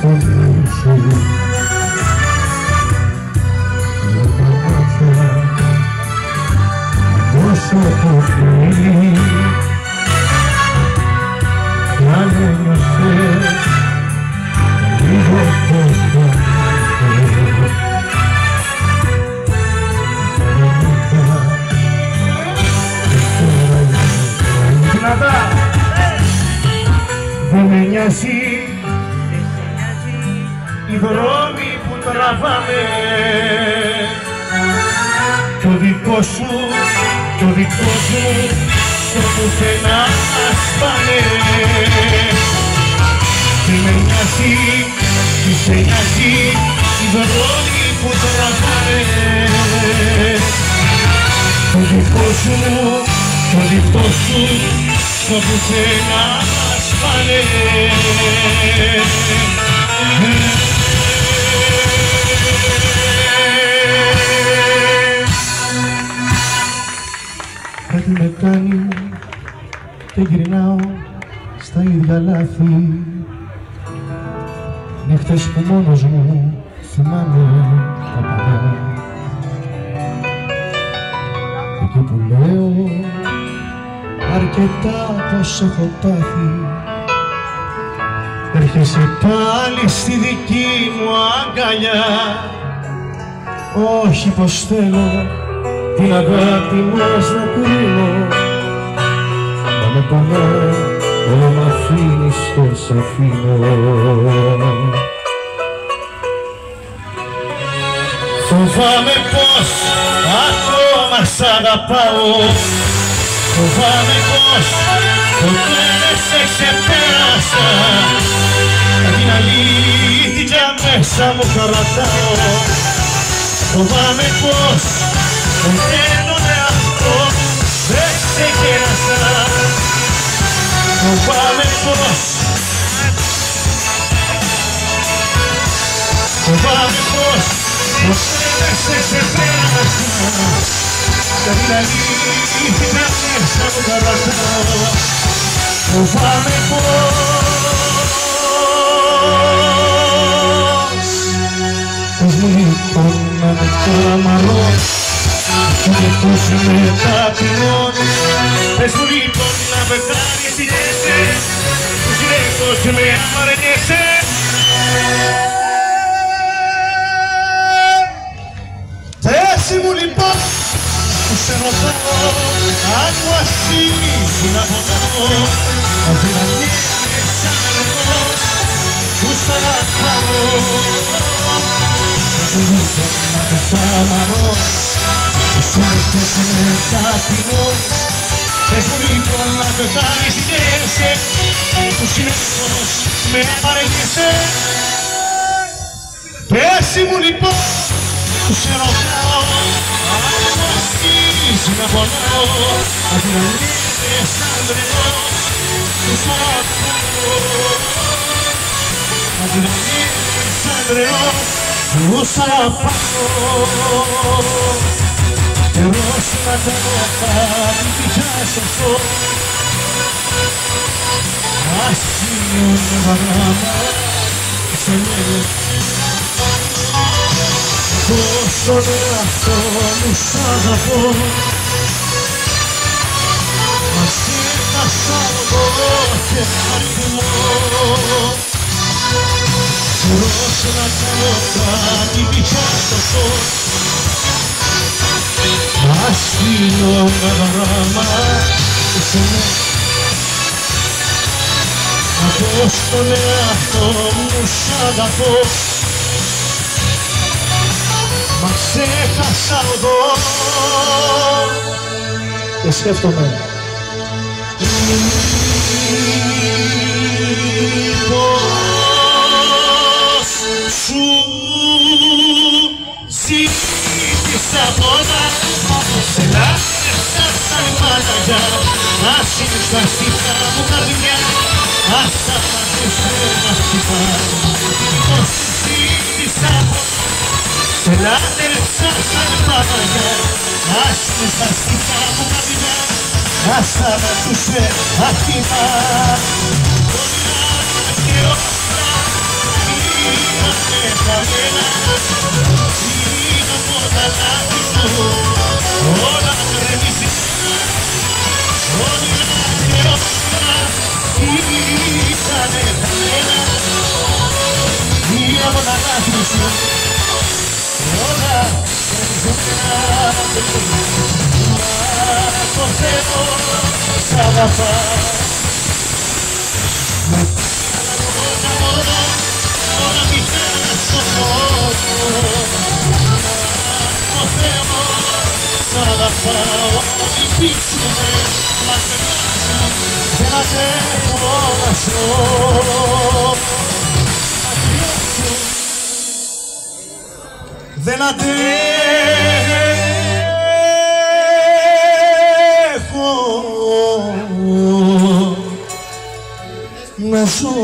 φωνή σου για τα μάτια τόσο πολύ κι αν ένιωσες λίγο κόσμο δεν με νοιάζει οι δρόμοι που τραβάμε κι ο δικός σου κι ο δικός μου στο πουθενά μας πάνε. Δεν με νοιάζει, τι σε νοιάζει οι δρόμοι που τραβάμε κι ο δικός σου κι ο δικός σου στο πουθενά μας πάνε. Κάτι με κάνει και γυρνάω στα ίδια λάθη, νύχτες που μόνος μου θυμάμαι τα παλιά. Εκεί που λέω αρκετά πως έχω πάθει, έρχεσαι πάλι στη δική μου αγκαλιά. Όχι πως θέλω την αγάπη μας να κρίνω, μα με πονάει όλο μ' αφήνεις και σ' αφήνω. Φοβάμαι πως ακόμα σ' αγαπάω, φοβάμαι πως ποτέ δεν σε ξεπέρασα, την αλήθεια μέσα μου κρατάω. Φοβάμαι πως ποτέ τον εαυτό δεν σε κέρασα, φοβάμαι πως ποτέ δεν σε ξεπέρασα, την αλήθεια μέσα μου κρατάω. Φοβάμαι πως μου λοιπόν να με καμαρώ και πως με ταπεινώνει. Πες μου λοιπόν να πεθάνεσαι, πως λέει πως με αμαρνιέσαι. Πες μου λοιπόν που σε ρωτάω αν μου αξίζει να πονάω, αδυναμίες σαν εγώ που σ' αγαπάω. Πες μου λοιπόν να πεθάμαρω, πως έρχεσαι με ταπεινώνει. Πες μου λοιπόν να πεθάνεσαι, που συνεχώς με παρέχεσαι. Πες μου λοιπόν που σε ρωτάω αν μου αξίζει να πονάω, αδυναμίες σαν τρελός που σ' αγαπάω. Αδυναμίες σαν τρελός που σ' αγαπάω. Καιρός να κάνω κάτι πια σωστό, ασύμιον βαγάμα σε λέω πως τον εαυτό μου σ' αγαπώ. Μα σε έχασα εγώ και αριθμό. Καιρός να κάνω κάτι πια σωστό, ασύμιον βαγάμα σε λέω πως τον εαυτό μου σ' αγαπώ. Μα ξέχασα εγώ και σκέφτομαι πως σου ζήτησα πολλά, σε λάθησα σαν μάτια, να συνιστά στήθα μου καρδιά, ας σταματήσω να χτυπά. Πως ζήτησα πολλά, σε λάτρεψα σαν μάτια, να συνιστά στήθα μου καρδιά, ας σταματούσε να χτυπά. Πολλά και όλα φύγανε κανένα μία από τα λάθη σου όλα εμένα μα το Θεό σ' αγαπά όλα πηγαίνω στον κόσμο μα το Θεό σ' αγαπά ό,τι πείξουνε μας περνάσουν δεν αντέχω να ζω δεν αντέχω να ζω